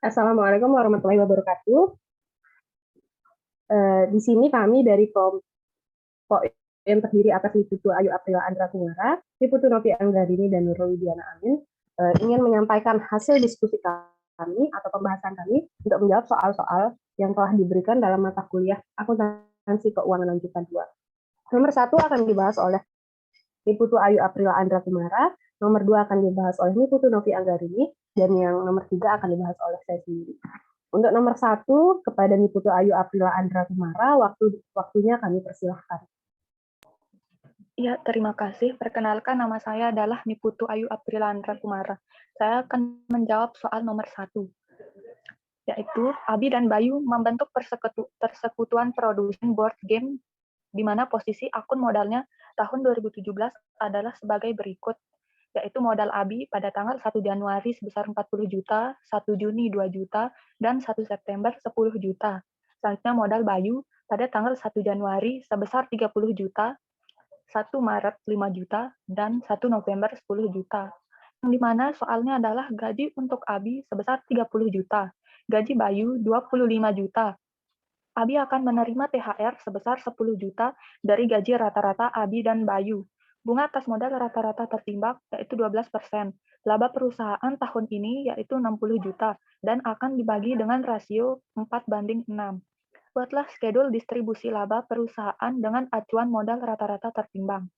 Assalamualaikum warahmatullahi wabarakatuh. Di sini kami dari kelompok yang terdiri atas Niputu Ayu Aprila Andra Kumara, Niputu Novi Anggarini, dan Nurul Widiana Amin ingin menyampaikan hasil diskusi kami atau pembahasan kami untuk menjawab soal-soal yang telah diberikan dalam mata kuliah Akuntansi Keuangan Lanjutan 2. Nomor 1 akan dibahas oleh Niputu Ayu Aprila Andra Kumara, nomor 2 akan dibahas oleh Niputu Novi Anggarini, dan yang nomor 3 akan dibahas oleh saya sendiri. Untuk nomor 1, kepada Niputu Ayu Aprila Andra Kumara, waktunya kami persilahkan. Ya, terima kasih. Perkenalkan, nama saya adalah Niputu Ayu Aprila Andra Kumara. Saya akan menjawab soal nomor 1, yaitu Abi dan Bayu membentuk persekutuan produsen board game di mana posisi akun modalnya tahun 2017 adalah sebagai berikut, yaitu modal Abi pada tanggal 1 Januari sebesar 40 juta, 1 Juni 2 juta, dan 1 September 10 juta. Selanjutnya modal Bayu pada tanggal 1 Januari sebesar 30 juta, 1 Maret 5 juta, dan 1 November 10 juta. Yang dimana soalnya adalah gaji untuk Abi sebesar 30 juta, gaji Bayu 25 juta. Abi akan menerima THR sebesar 10 juta dari gaji rata-rata Abi dan Bayu. Bunga atas modal rata-rata tertimbang yaitu 12%. Laba perusahaan tahun ini yaitu 60 juta dan akan dibagi dengan rasio 4:6. Buatlah skedul distribusi laba perusahaan dengan acuan modal rata-rata tertimbang.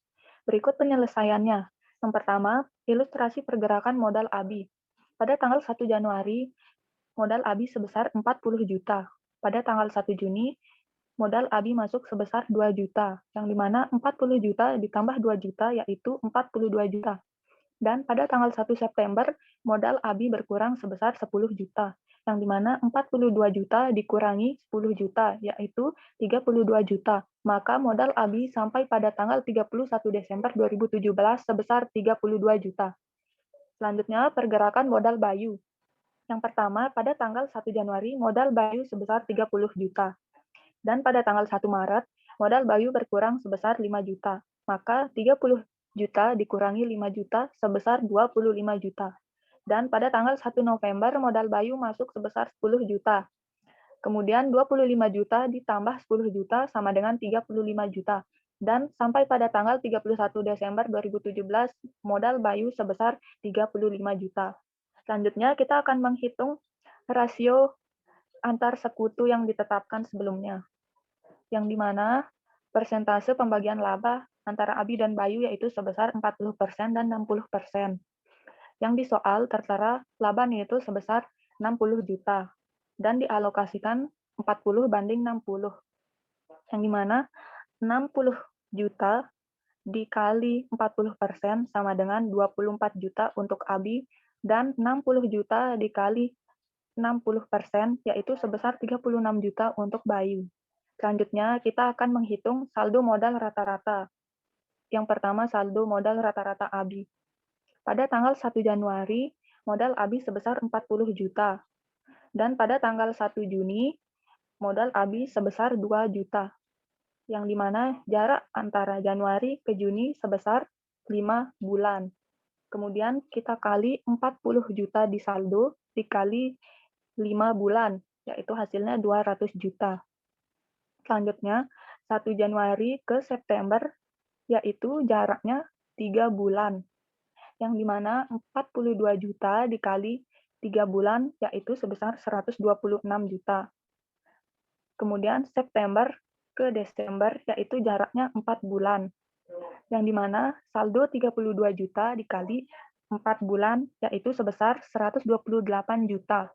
Berikut penyelesaiannya. Yang pertama, ilustrasi pergerakan modal ABI. Pada tanggal 1 Januari, modal ABI sebesar 40 juta. Pada tanggal 1 Juni, modal ABI masuk sebesar 2 juta, yang dimana 40 juta ditambah 2 juta, yaitu 42 juta. Dan pada tanggal 1 September, modal ABI berkurang sebesar 10 juta, yang dimana 42 juta dikurangi 10 juta, yaitu 32 juta. Maka modal ABI sampai pada tanggal 31 Desember 2017 sebesar 32 juta. Selanjutnya, pergerakan modal Bayu. Yang pertama, pada tanggal 1 Januari, modal Bayu sebesar 30 juta. Dan pada tanggal 1 Maret, modal Bayu berkurang sebesar 5 juta. Maka 30 juta dikurangi 5 juta sebesar 25 juta. Dan pada tanggal 1 November, modal Bayu masuk sebesar 10 juta. Kemudian 25 juta ditambah 10 juta sama dengan 35 juta. Dan sampai pada tanggal 31 Desember 2017, modal Bayu sebesar 35 juta. Selanjutnya, kita akan menghitung rasio antar sekutu yang ditetapkan sebelumnya, yang dimana persentase pembagian laba antara Abi dan Bayu yaitu sebesar 40% dan 60%. Yang di soal tertera laba itu sebesar 60 juta dan dialokasikan 40:60, yang dimana 60 juta dikali 40% sama dengan 24 juta untuk Abi, dan 60 juta dikali 60% yaitu sebesar 36 juta untuk Bayu. Selanjutnya, kita akan menghitung saldo modal rata-rata. Yang pertama, saldo modal rata-rata Abi. Pada tanggal 1 Januari, modal Abi sebesar 40 juta. Dan pada tanggal 1 Juni, modal Abi sebesar 2 juta. Yang dimana jarak antara Januari ke Juni sebesar 5 bulan. Kemudian kita kali 40 juta di saldo dikali 5 bulan, yaitu hasilnya 200 juta. Selanjutnya, 1 Januari ke September, yaitu jaraknya 3 bulan, yang dimana 42 juta dikali 3 bulan, yaitu sebesar 126 juta. Kemudian September ke Desember, yaitu jaraknya 4 bulan, yang dimana saldo 32 juta dikali 4 bulan, yaitu sebesar 128 juta.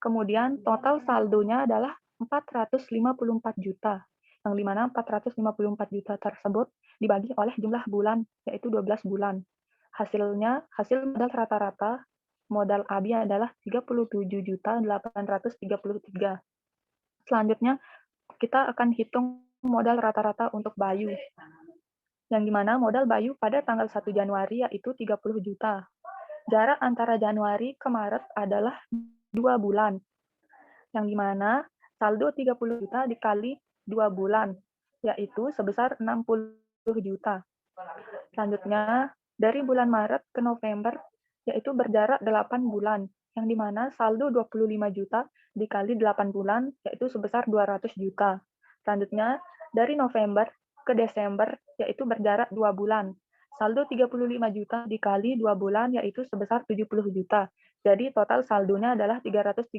Kemudian total saldonya adalah 454 juta, yang dimana 454 juta tersebut dibagi oleh jumlah bulan, yaitu 12 bulan. Hasilnya, hasil modal rata-rata modal Abi adalah 37.833. Selanjutnya, kita akan hitung modal rata-rata untuk Bayu, yang dimana modal Bayu pada tanggal 1 Januari yaitu 30 juta. Jarak antara Januari ke Maret adalah 2 bulan, yang dimana saldo 30 juta dikali 2 bulan, yaitu sebesar 60 juta. Selanjutnya, dari bulan Maret ke November, yaitu berjarak 8 bulan, yang dimana saldo 25 juta dikali 8 bulan, yaitu sebesar 200 juta. Selanjutnya, dari November ke Desember, yaitu berjarak 2 bulan. Saldo 35 juta dikali 2 bulan, yaitu sebesar 70 juta. Jadi total saldonya adalah 330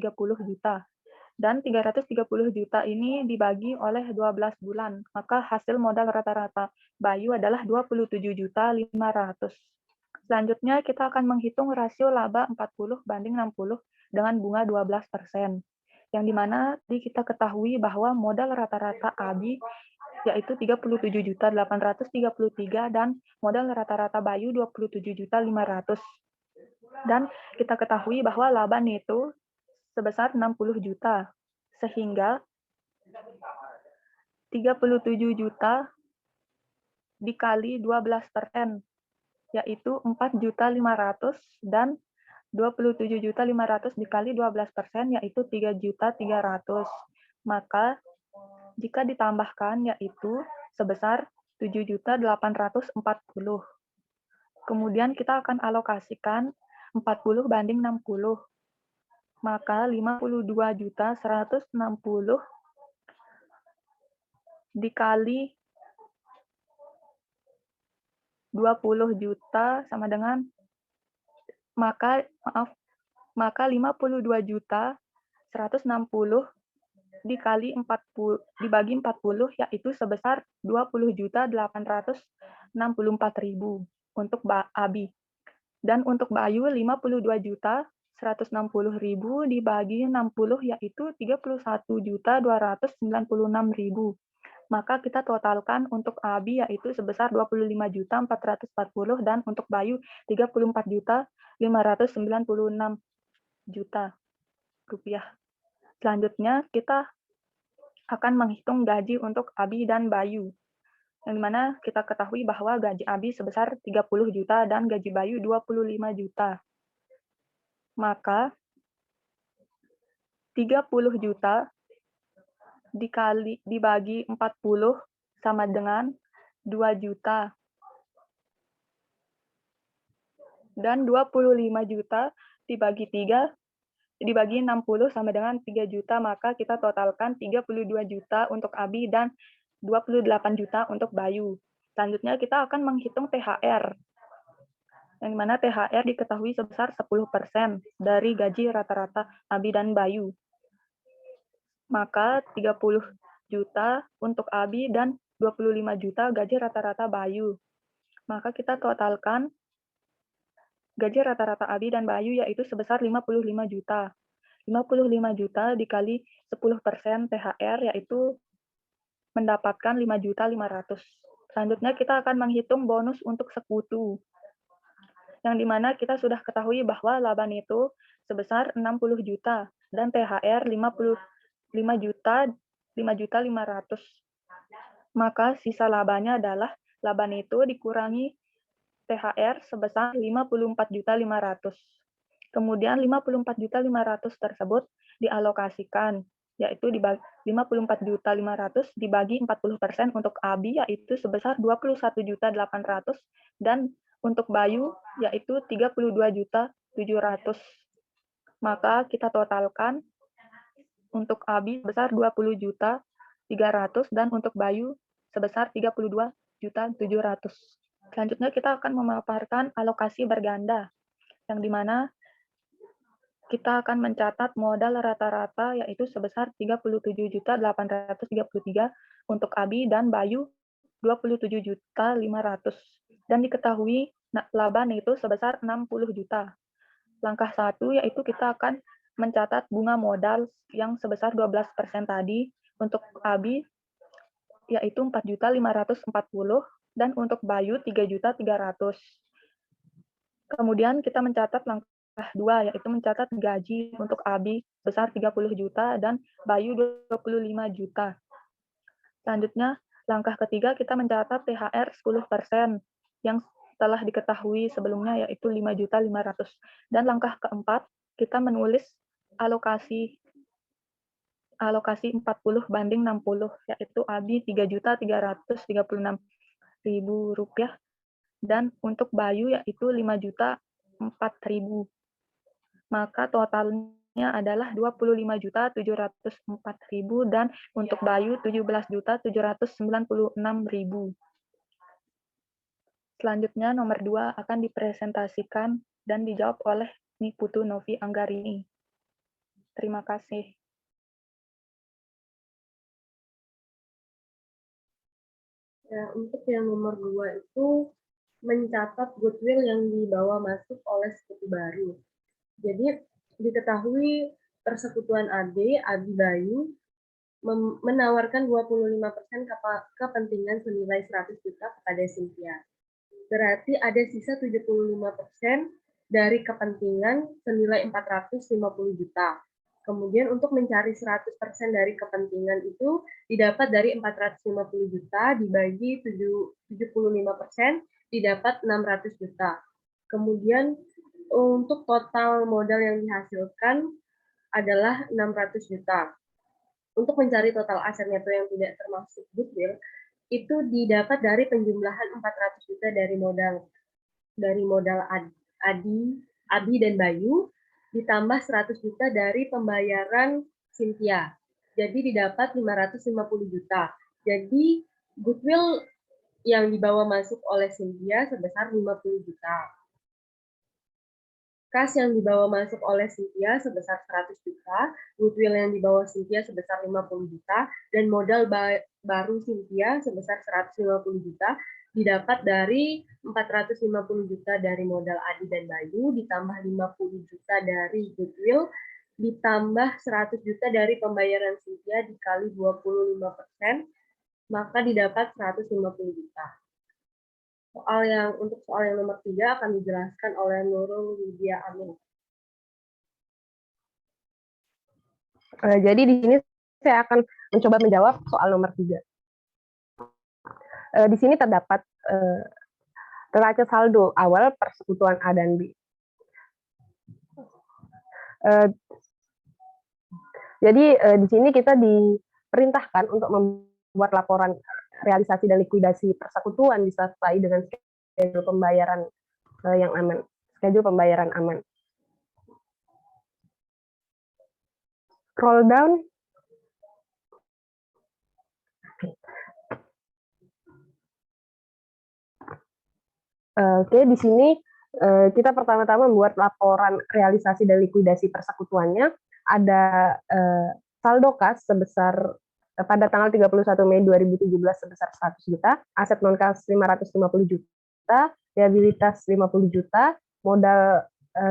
juta. Dan 330 juta ini dibagi oleh 12 bulan, maka hasil modal rata-rata Bayu adalah 27.500.000. Selanjutnya kita akan menghitung rasio laba 40 banding 60 dengan bunga 12%. Yang dimana tadi kita ketahui bahwa modal rata-rata Abi yaitu 37.833 dan modal rata-rata Bayu 27.500. Dan kita ketahui bahwa laba neto sebesar 60 juta. Sehingga 37 juta dikali 12%, yaitu 4.500.000 dan 27.500 dikali 12%, yaitu 3.300.000. Maka jika ditambahkan yaitu sebesar 7.840.000. Kemudian kita akan alokasikan 40 banding 60. Maka 52.160 dikali 20 juta sama dengan maka 52.160 dikali 40 dibagi 40 yaitu sebesar 20.864.000 untuk Abi. Dan untuk Bayu 52.160.000 dibagi 60 yaitu 31.296.000. Maka kita totalkan untuk Abi yaitu sebesar 25.440 dan untuk Bayu 34.596 rupiah. Selanjutnya kita akan menghitung gaji untuk Abi dan Bayu. Yang dimana kita ketahui bahwa gaji Abi sebesar 30 juta dan gaji Bayu 25 juta. Maka 30 juta dibagi 40 sama dengan 2 juta. Dan 25 juta dibagi 3 dibagi 60 sama dengan 3 juta, maka kita totalkan 32 juta untuk Abi dan 28 juta untuk Bayu. Selanjutnya kita akan menghitung THR. Yang dimana THR diketahui sebesar 10% dari gaji rata-rata Abi dan Bayu. Maka 30 juta untuk Abi dan 25 juta gaji rata-rata Bayu. Maka kita totalkan gaji rata-rata Abi dan Bayu yaitu sebesar 55 juta. 55 juta dikali 10% THR yaitu mendapatkan 5.500.000. Selanjutnya kita akan menghitung bonus untuk sekutu. Yang dimana kita sudah ketahui bahwa laba neto sebesar 60 juta dan THR 55 juta 5.500.000. Maka sisa labanya adalah laba neto dikurangi THR sebesar 54.500.000. Kemudian 54.500.000 tersebut dialokasikan, yaitu 54.500.000 dibagi 40% untuk Abi yaitu sebesar 21.800.000 dan untuk Bayu yaitu 32.700.000. Maka kita totalkan untuk Abi sebesar 20.300.000 dan untuk Bayu sebesar 32.700.000. Selanjutnya kita akan memaparkan alokasi berganda, yang dimana kita akan mencatat modal rata-rata yaitu sebesar 37.833 untuk Abi dan Bayu 27.500. Dan diketahui laba neto sebesar 60 juta. Langkah 1 yaitu kita akan mencatat bunga modal yang sebesar 12% tadi untuk Abi yaitu 4.540 dan untuk Bayu 3.300. Kemudian kita mencatat langkah 2 yaitu mencatat gaji untuk Abi besar 30 juta dan Bayu 25 juta. Selanjutnya, langkah ketiga kita mencatat THR 10% yang telah diketahui sebelumnya yaitu 5.500.000. Dan langkah keempat kita menulis alokasi 40 banding 60 yaitu Abi 3.336.000 rupiah dan untuk Bayu yaitu 5.004.000. maka totalnya adalah 25.704.000 dan untuk Bayu 17.796.000. Selanjutnya nomor 2 akan dipresentasikan dan dijawab oleh Niputu Novi Anggarini. Terima kasih. Ya, untuk yang nomor 2 itu mencatat goodwill yang dibawa masuk oleh sekutu baru. Jadi diketahui persekutuan Abi Bayu menawarkan 25% kepentingan senilai 100 juta kepada Cynthia. Berarti ada sisa 75% dari kepentingan senilai 450 juta. Kemudian untuk mencari 100% dari kepentingan itu didapat dari 450 juta dibagi 75% didapat 600 juta. Kemudian untuk total modal yang dihasilkan adalah 600 juta. Untuk mencari total aset neto yang tidak termasuk goodwill, itu didapat dari penjumlahan 400 juta dari modal Abi dan Bayu, ditambah 100 juta dari pembayaran Cynthia. Jadi didapat 550 juta. Jadi goodwill yang dibawa masuk oleh Cynthia sebesar 50 juta. Kas yang dibawa masuk oleh Cynthia sebesar 100 juta, goodwill yang dibawa Cynthia sebesar 50 juta, dan modal baru Cynthia sebesar 150 juta, didapat dari 450 juta dari modal Adi dan Bayu, ditambah 50 juta dari goodwill, ditambah 100 juta dari pembayaran Cynthia dikali 25%, maka didapat 150 juta. Untuk soal yang nomor 3 akan dijelaskan oleh Nurul Widya Amin. Jadi di sini saya akan mencoba menjawab soal nomor 3. Di sini terdapat neraca saldo awal persekutuan A dan B. Jadi di sini kita diperintahkan untuk membuat laporan realisasi dan likuidasi persekutuan disertai dengan schedule pembayaran yang aman, schedule pembayaran aman. Scroll down. Oke, di sini kita pertama-tama membuat laporan realisasi dan likuidasi persekutuannya. Ada saldo kas sebesar pada tanggal 31 Mei 2017 sebesar 100 juta, aset non-kas 550 juta, liabilitas 50 juta,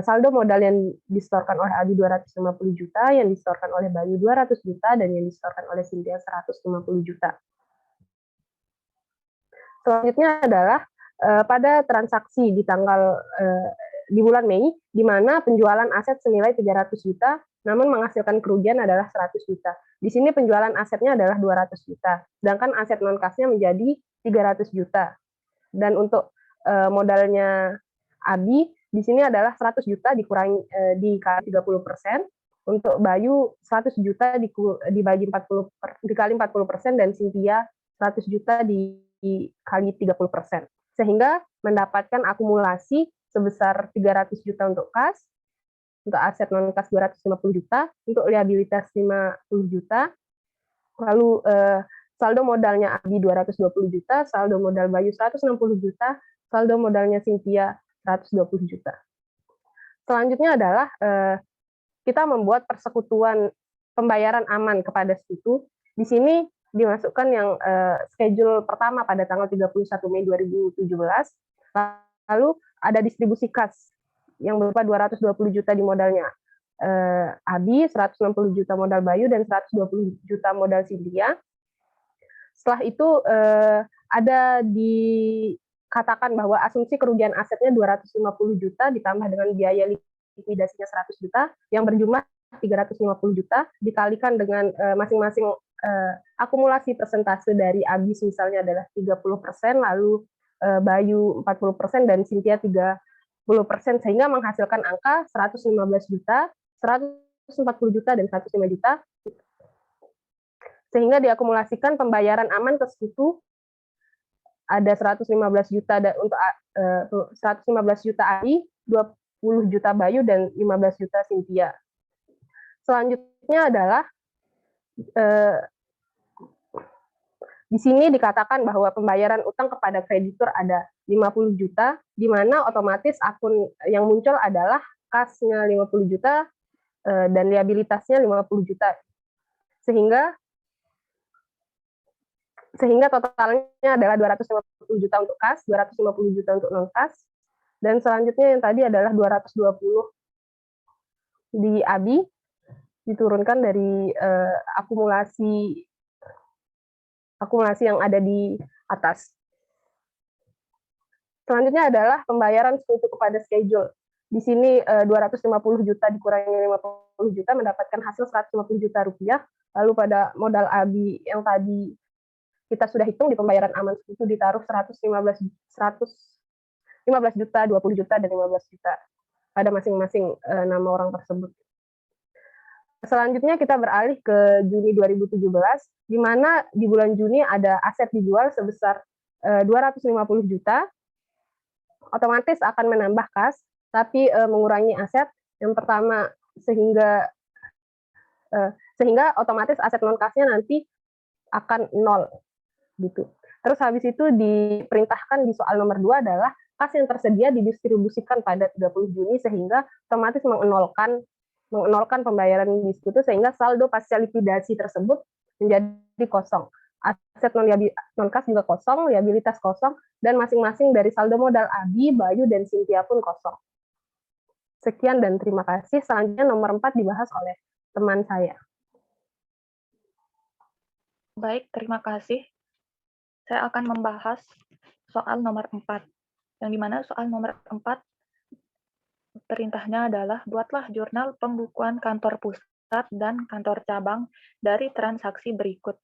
saldo modal yang disetorkan oleh Abi 250 juta, yang disetorkan oleh Bayu 200 juta, dan yang disetorkan oleh Cynthia 150 juta. Selanjutnya adalah pada transaksi di bulan Mei, di mana penjualan aset senilai 300 juta, namun menghasilkan kerugian adalah 100 juta. Di sini penjualan asetnya adalah 200 juta, sedangkan aset non-kasnya menjadi 300 juta. Dan untuk modalnya Abi, di sini adalah 100 juta dikali 30%, untuk Bayu 100 juta dibagi 40 dikali 40%, dan Cynthia 100 juta dikali 30%. Sehingga mendapatkan akumulasi sebesar 300 juta untuk kas, untuk aset non-kas 250 juta, untuk liabilitas 50 juta, lalu saldo modalnya Abi 220 juta, saldo modal Bayu 160 juta, saldo modalnya Cynthia 120 juta. Selanjutnya adalah kita membuat persekutuan pembayaran aman kepada sekutu. Di sini dimasukkan yang schedule pertama pada tanggal 31 Mei 2017, lalu ada distribusi kas yang berupa 220 juta di modalnya Abi, 160 juta modal Bayu, dan 120 juta modal Cynthia. Setelah itu ada dikatakan bahwa asumsi kerugian asetnya 250 juta ditambah dengan biaya likuidasinya 100 juta yang berjumlah 350 juta dikalikan dengan masing-masing akumulasi persentase dari Abi misalnya adalah 30%, lalu Bayu 40%, dan Cynthia 30%, sehingga menghasilkan angka 115 juta, 140 juta, dan 105 juta. Sehingga diakumulasikan pembayaran aman ke sekutu ada 115 juta untuk 115 juta Abi, juta Bayu dan 15 juta Cynthia. Selanjutnya adalah di sini dikatakan bahwa pembayaran utang kepada kreditur ada 50 juta, di mana otomatis akun yang muncul adalah kasnya 50 juta dan liabilitasnya 50 juta. Sehingga totalnya adalah 250 juta untuk kas, 250 juta untuk non-kas, dan selanjutnya yang tadi adalah 220 di ABI, diturunkan dari akumulasi yang ada di atas. Selanjutnya adalah pembayaran sekutu kepada schedule. Di sini 250 juta dikurangi 50 juta mendapatkan hasil 150 juta rupiah. Lalu pada modal ABI yang tadi kita sudah hitung di pembayaran aman sekutu ditaruh 115 juta, 20 juta, dan 15 juta pada masing-masing nama orang tersebut. Selanjutnya kita beralih ke Juni 2017, di mana di bulan Juni ada aset dijual sebesar 250 juta, otomatis akan menambah kas, tapi mengurangi aset. Yang pertama, sehingga otomatis aset non-kasnya nanti akan nol. Gitu. Terus habis itu diperintahkan di soal nomor 2 adalah kas yang tersedia didistribusikan pada 30 Juni sehingga otomatis mengenolkan pembayaran di situ sehingga saldo pasca likuidasi tersebut menjadi kosong. Aset non-kas juga kosong, liabilitas kosong, dan masing-masing dari saldo modal ABI, Bayu, dan Cynthia pun kosong. Sekian dan terima kasih. Selanjutnya nomor 4 dibahas oleh teman saya. Baik, terima kasih. Saya akan membahas soal nomor 4, yang dimana soal nomor 4 perintahnya adalah buatlah jurnal pembukuan kantor pusat dan kantor cabang dari transaksi berikut.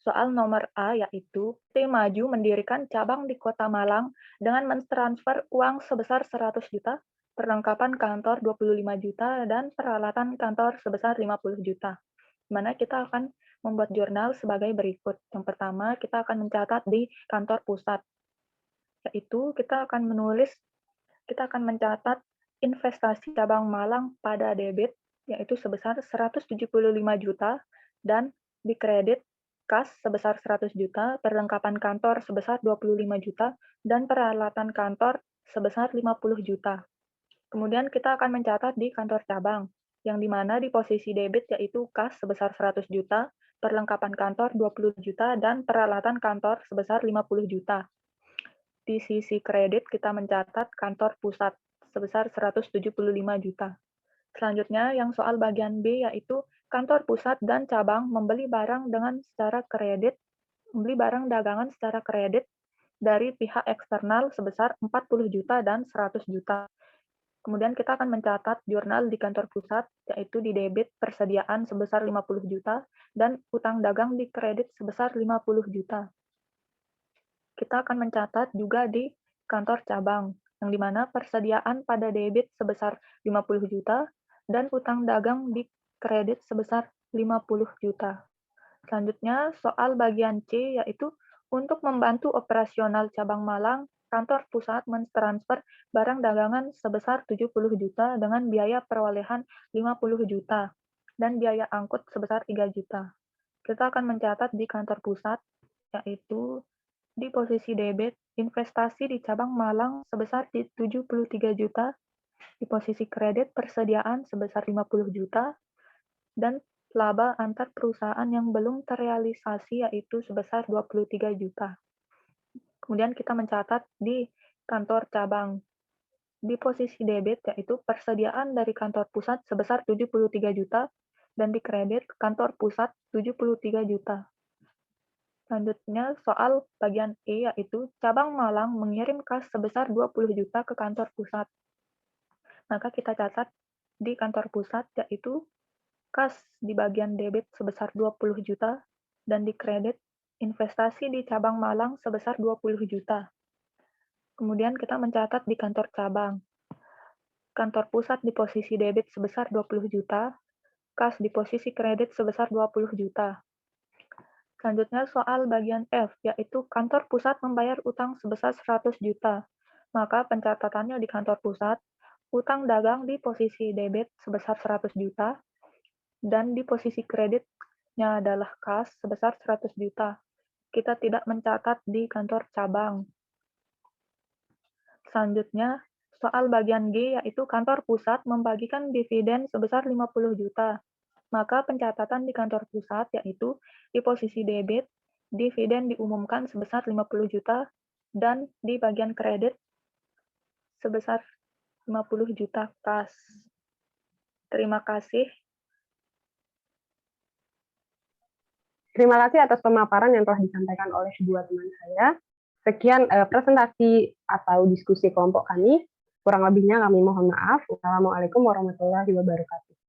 Soal nomor A yaitu T Maju mendirikan cabang di Kota Malang dengan mentransfer uang sebesar 100 juta, perlengkapan kantor 25 juta, dan peralatan kantor sebesar 50 juta. Di mana kita akan membuat jurnal sebagai berikut. Yang pertama, kita akan mencatat di kantor pusat, yaitu kita akan mencatat investasi cabang Malang pada debit, yaitu sebesar 175 juta, dan di kredit kas sebesar 100 juta, perlengkapan kantor sebesar 25 juta, dan peralatan kantor sebesar 50 juta. Kemudian kita akan mencatat di kantor cabang, yang dimana di posisi debit yaitu kas sebesar 100 juta, perlengkapan kantor 20 juta, dan peralatan kantor sebesar 50 juta. Di sisi kredit kita mencatat kantor pusat sebesar 175 juta. Selanjutnya yang soal bagian B yaitu kantor pusat dan cabang membeli barang dagangan secara kredit dari pihak eksternal sebesar 40 juta dan 100 juta. Kemudian kita akan mencatat jurnal di kantor pusat, yaitu di debit persediaan sebesar 50 juta, dan utang dagang di kredit sebesar 50 juta. Kita akan mencatat juga di kantor cabang, yang dimana persediaan pada debit sebesar 50 juta, dan utang dagang di kredit sebesar 50 juta. Selanjutnya, soal bagian C, yaitu untuk membantu operasional cabang Malang, kantor pusat mentransfer barang dagangan sebesar 70 juta dengan biaya perolehan 50 juta dan biaya angkut sebesar 3 juta. Kita akan mencatat di kantor pusat, yaitu di posisi debit, investasi di cabang Malang sebesar 73 juta, di posisi kredit persediaan sebesar 50 juta, dan laba antar perusahaan yang belum terrealisasi yaitu sebesar 23 juta. Kemudian kita mencatat di kantor cabang. Di posisi debit yaitu persediaan dari kantor pusat sebesar 73 juta dan di kredit kantor pusat 73 juta. Selanjutnya soal bagian E yaitu cabang Malang mengirim kas sebesar 20 juta ke kantor pusat. Maka kita catat di kantor pusat yaitu kas di bagian debit sebesar 20 juta dan di kredit investasi di cabang Malang sebesar 20 juta. Kemudian kita mencatat di kantor cabang. Kantor pusat di posisi debit sebesar 20 juta, kas di posisi kredit sebesar 20 juta. Selanjutnya soal bagian F, yaitu kantor pusat membayar utang sebesar 100 juta. Maka pencatatannya di kantor pusat, Utang dagang di posisi debit sebesar 100 juta, dan di posisi kreditnya adalah kas sebesar 100 juta. Kita tidak mencatat di kantor cabang. Selanjutnya, soal bagian G yaitu kantor pusat membagikan dividen sebesar 50 juta. Maka pencatatan di kantor pusat yaitu di posisi debit, dividen diumumkan sebesar 50 juta, dan di bagian kredit sebesar 50 juta kas. Terima kasih. Terima kasih atas pemaparan yang telah disampaikan oleh dua teman saya. Sekian presentasi atau diskusi kelompok kami. Kurang lebihnya kami mohon maaf. Wassalamualaikum warahmatullahi wabarakatuh.